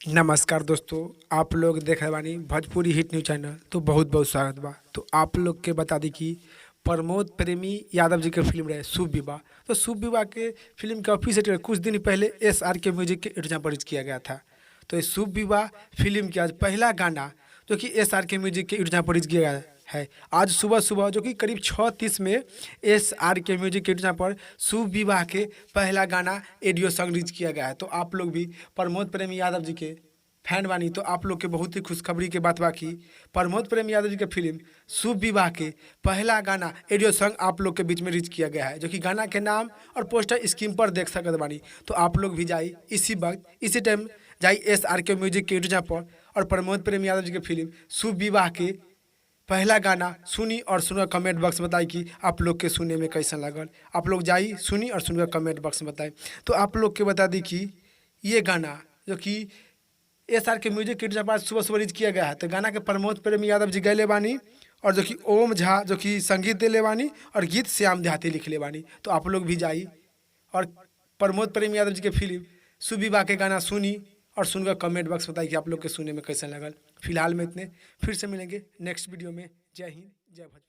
नमस्कार दोस्तों, आप लोग देख रहे बानी भोजपुरी हिट न्यूज चैनल। तो बहुत बहुत स्वागत बा। तो आप लोग के बता दी कि प्रमोद प्रेमी यादव जी के फिल्म रहे शुभ विवाह। तो शुभ विवाह के फिल्म के ऑफिशियल कुछ दिन पहले SRK म्यूजिक के एडिशन पर किया गया था। तो इस शुभ विवाह फिल्म की आज पहला गाना जो कि SRK म्यूजिक के एडिशन पर किया गया है, आज सुबह सुबह जो कि करीब 6:30 में SRK म्यूजिक के एडिशन पर शुभ विवाह के पहला गाना ऑडियो सॉन्ग रिलीज किया गया है। तो आप लोग भी प्रमोद प्रेमी यादव जी के फैन बानी तो आप लोग के बहुत ही खुशखबरी के बात बा कि प्रमोद प्रेम यादव जी के फिल्म शुभ विवाह के पहला गाना ऑडियो सॉन्ग आप लोग के बीच में रिलीज किया गया है, जो कि गाना के नाम और पोस्टर स्क्रीन पर देख सकते बानी। तो आप लोग भी जाई इसी वक्त इसी टाइम जाई SRK म्यूजिक के यूट्यूब पर और प्रमोद प्रेम यादव जी के फिल्म शुभ विवाह के पहला गाना सुनी और सुनो। कमेंट बॉक्स में बताई कि आप लोग के सुनने में कैसा लगल। आप लोग जाई सुनी और सुनकर कमेंट बॉक्स में बताएं। तो आप लोग के बता दी कि ये गाना जो कि SRK म्यूजिक के बाद सुबह सुबह रिलीज किया गया है, तो गाना के प्रमोद प्रेम यादव जी गैले बानी और जो कि ओम झा जो कि संगीत दिले बानी और गीत श्याम देहाती लिखले बानी। तो आप लोग भी जाई और प्रमोद प्रेम यादव जी के फिल्म शुभ विवाह के गाना सुनी और सुनकर कमेंट बॉक्स बताइए कि आप लोग के सुनने में कैसा लगल। फिलहाल में इतने, फिर से मिलेंगे नेक्स्ट वीडियो में। जय हिंद, जय भोजपुरी।